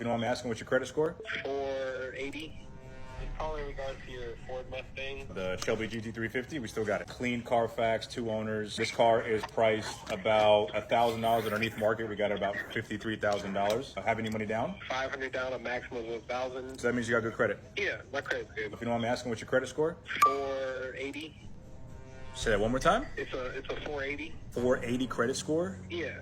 you know what I'm asking, what's your credit score? 480. Probably in regards to your Ford Mustang. The Shelby GT350, we still got it. Clean Carfax, 2 owners. This car is priced about $1,000 underneath market. We got it about $53,000. Have any money down? 500 down, a maximum of 1,000. So that means you got good credit. Yeah, my credit's good. If you know what I'm asking, what's your credit score? 480. Say that one more time. It's a 480. 480 credit score? Yeah.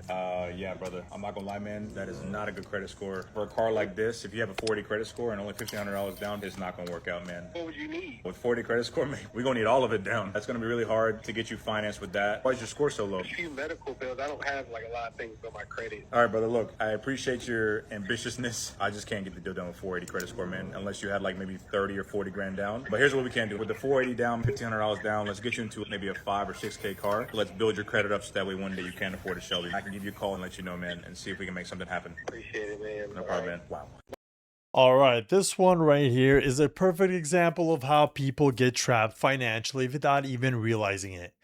Yeah, brother. I'm not gonna lie, man. That is not a good credit score. For a car like this, if you have a 480 credit score and only $1,500 down, it's not gonna work out, man. What would you need? With 480 credit score, man, we're gonna need all of it down. That's gonna be really hard to get you financed with that. Why is your score so low? A few medical bills. I don't have like a lot of things on my credit. All right, brother. Look, I appreciate your ambitiousness. I just can't get the deal done with 480 credit score, man, unless you had like maybe 30 or 40 grand down. But here's what we can do. With the 480 down, $1,500 down, let's get you into maybe a 5 or 6K car. Let's build your credit up so that way one day you can afford a Shelby. I can give you a call and let you know, man, and see if we can make something happen. Appreciate it, man. No problem, man. Wow. All right, this one right here is a perfect example of how people get trapped financially without even realizing it.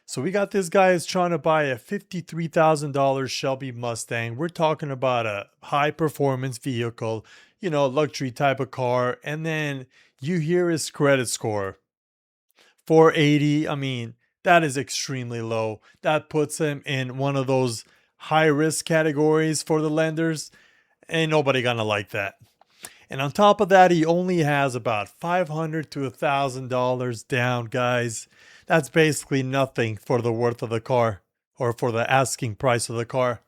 So we got this guy who's trying to buy a $53,000 Shelby Mustang. We're talking about a high performance vehicle, you know, luxury type of car. And then you hear his credit score, 480. I mean, that is extremely low. That puts him in one of those high risk categories for the lenders. Ain't nobody gonna like that. And on top of that, he only has about $500 to $1,000 down, guys. That's basically nothing for the worth of the car or for the asking price of the car.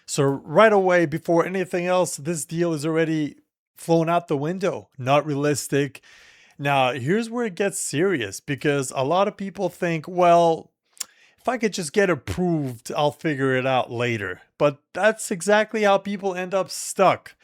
So right away, before anything else, this deal is already flown out the window. Not realistic. Now, here's where it gets serious, because a lot of people think, well, if I could just get approved, I'll figure it out later. But that's exactly how people end up stuck.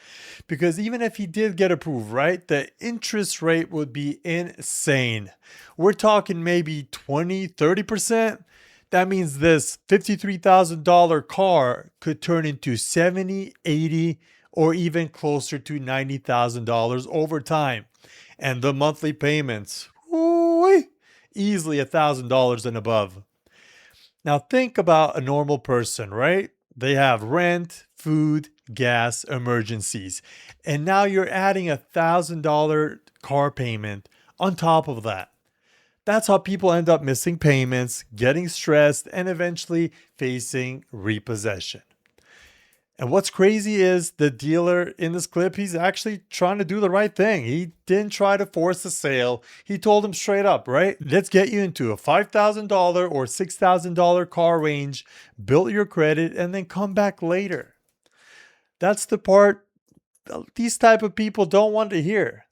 Because even if he did get approved, right, the interest rate would be insane. We're talking maybe 20, 30%. That means this $53,000 car could turn into $70, $80, or even closer to $90,000 over time. And the monthly payments, easily $1,000 and above. Now think about a normal person, right? They have rent, food, gas, emergencies. And now you're adding $1,000 car payment on top of that. That's how people end up missing payments, getting stressed, and eventually facing repossession. And what's crazy is the dealer in this clip, he's actually trying to do the right thing. He didn't try to force a sale. He told him straight up, right? Let's get you into a $5,000 or $6,000 car range, build your credit, and then come back later. That's the part these type of people don't want to hear.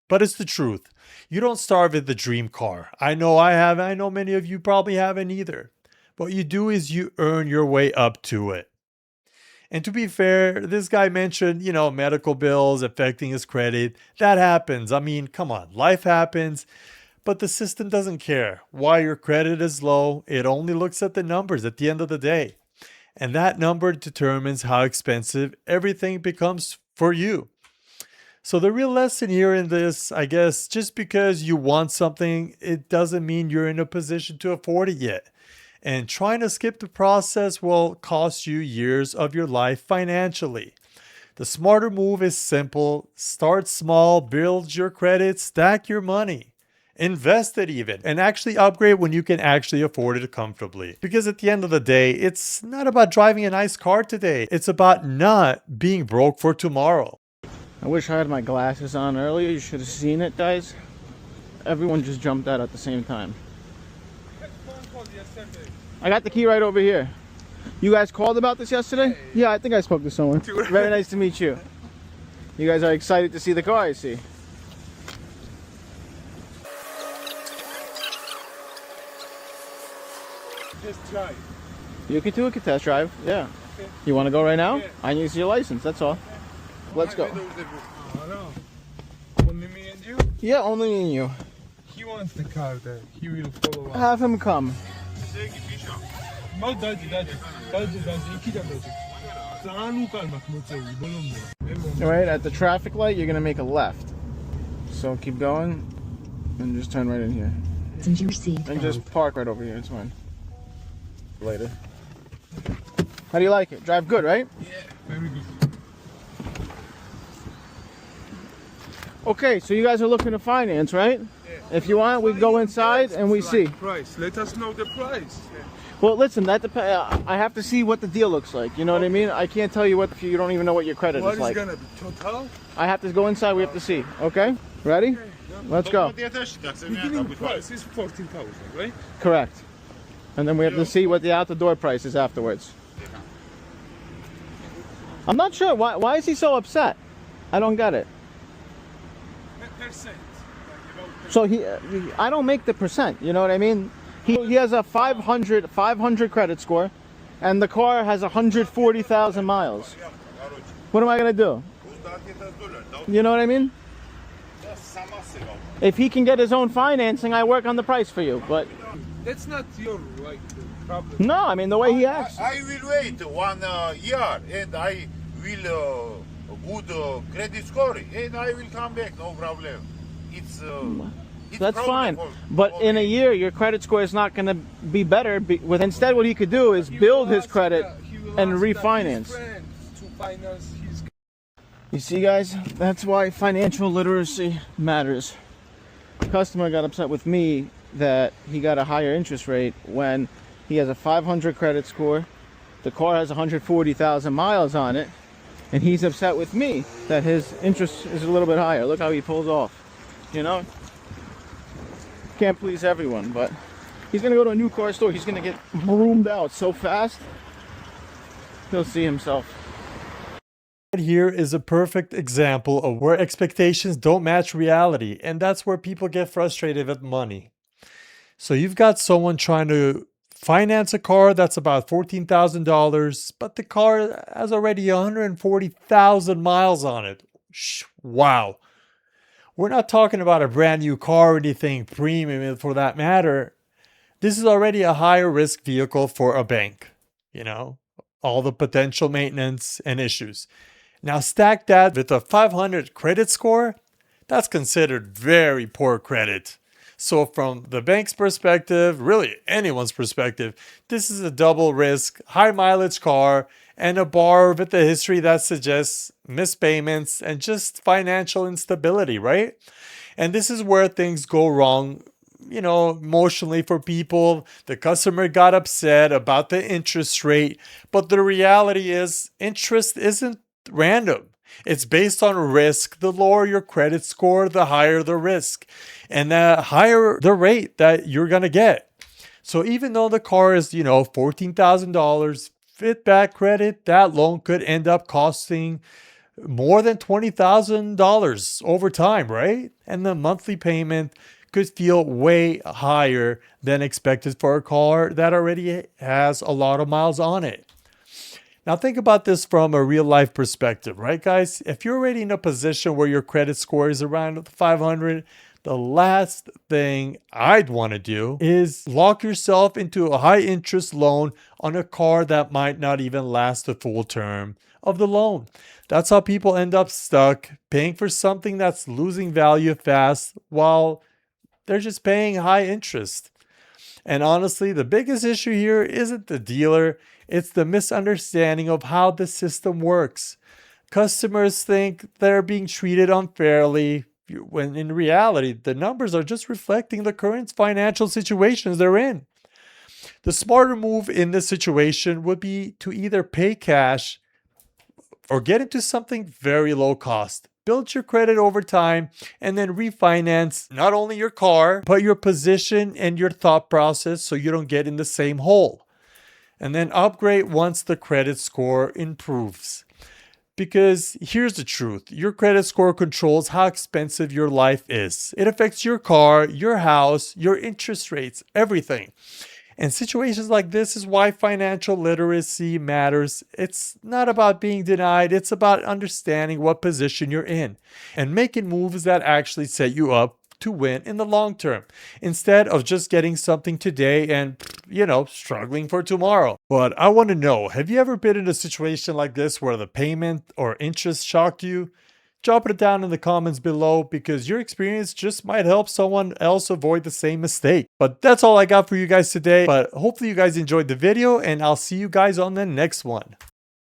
But it's the truth. You don't start with the dream car. I know I haven't. I know many of you probably haven't either. What you do is you earn your way up to it. And to be fair, this guy mentioned, you know, medical bills affecting his credit. That happens. I mean, come on, life happens. But the system doesn't care why your credit is low. It only looks at the numbers at the end of the day. And that number determines how expensive everything becomes for you. So the real lesson here in this, I guess, just because you want something, it doesn't mean you're in a position to afford it yet. And trying to skip the process will cost you years of your life financially. The smarter move is simple. Start small, build your credit, stack your money, invest it even, and actually upgrade when you can actually afford it comfortably. Because at the end of the day, it's not about driving a nice car today. It's about not being broke for tomorrow. I wish I had my glasses on earlier. You should have seen it, guys. Everyone just jumped out at the same time. I got the key right over here. You guys called about this yesterday? Yeah, I think I spoke to someone. Very nice to meet you. You guys are excited to see the car, I see. Test drive. You can do a test drive, yeah. Okay. You want to go right now? Yeah. I need to see your license, that's all. Let's go. Only me and you? Yeah, only me and you. He wants the car there. He will follow us. Have him come. Alright, at the traffic light, you're going to make a left. So keep going and just turn right in here. And just park right over here, it's fine. Later. How do you like it? Drive good, right? Yeah, very good. Okay, so you guys are looking to finance, right? Yeah. If you want, we go inside and we see. Price. Let us know the price. Well, listen, that depends. I have to see what the deal looks like. You know what I mean? I can't tell you what if you don't even know what your credit What is is like. gonna be total? I have to go inside. We have to see. Okay, ready? Let's go. Beginning price is 14,000, right? Correct. And then we have to see what the out-the-door price is afterwards. I'm not sure. Why is he so upset? I don't get it. Percent. So I don't make the percent. You know what I mean? He has a 500 credit score, and the car has 140,000 miles. What am I gonna do? You know what I mean? If he can get his own financing, I work on the price for you. But That's not your problem. no, I mean the way he acts. I will wait 1 year and I will good credit score and I will come back, no problem. It's That's problem fine. for- But for in a me. year, your credit score is not going to be better. Instead, what he could do is build his credit and refinance. To finance his. You see, guys, that's why financial literacy matters. The customer got upset with me that he got a higher interest rate when he has a 500 credit score, the car has 140,000 miles on it, and he's upset with me that his interest is a little bit higher. Look how he pulls off, you know? Can't please everyone, but he's gonna go to a new car store. He's gonna get broomed out so fast, he'll see himself. Here is a perfect example of where expectations don't match reality, and that's where people get frustrated with money. So you've got someone trying to finance a car that's about $14,000, but the car has already 140,000 miles on it. Wow. We're not talking about a brand new car or anything premium for that matter. This is already a higher risk vehicle for a bank, you know, all the potential maintenance and issues. Now stack that with a 500 credit score, that's considered very poor credit. So from the bank's perspective, really anyone's perspective, this is a double risk, high mileage car and a borrower with a history that suggests missed payments and just financial instability, right? And this is where things go wrong, you know, emotionally for people. The customer got upset about the interest rate, but the reality is interest isn't random. It's based on risk. The lower your credit score, the higher the risk, and the higher the rate that you're going to get. So even though the car is, you know, $14,000, fit bad credit, that loan could end up costing more than $20,000 over time, right? And the monthly payment could feel way higher than expected for a car that already has a lot of miles on it. Now think about this from a real life perspective, right guys? If you're already in a position where your credit score is around 500, the last thing I'd want to do is lock yourself into a high interest loan on a car that might not even last the full term of the loan. That's how people end up stuck paying for something that's losing value fast while they're just paying high interest. And honestly, the biggest issue here isn't the dealer, it's the misunderstanding of how the system works. Customers think they're being treated unfairly, when in reality, the numbers are just reflecting the current financial situations they're in. The smarter move in this situation would be to either pay cash or get into something very low cost. Build your credit over time and then refinance not only your car, but your position and your thought process so you don't get in the same hole. And then upgrade once the credit score improves. Because here's the truth, your credit score controls how expensive your life is. It affects your car, your house, your interest rates, everything. And situations like this is why financial literacy matters. It's not about being denied, it's about understanding what position you're in and making moves that actually set you up to win in the long term, instead of just getting something today and, you know, struggling for tomorrow. But I want to know, have you ever been in a situation like this where the payment or interest shocked you? Drop it down in the comments below because your experience just might help someone else avoid the same mistake. But that's all I got for you guys today. But hopefully you guys enjoyed the video and I'll see you guys on the next one.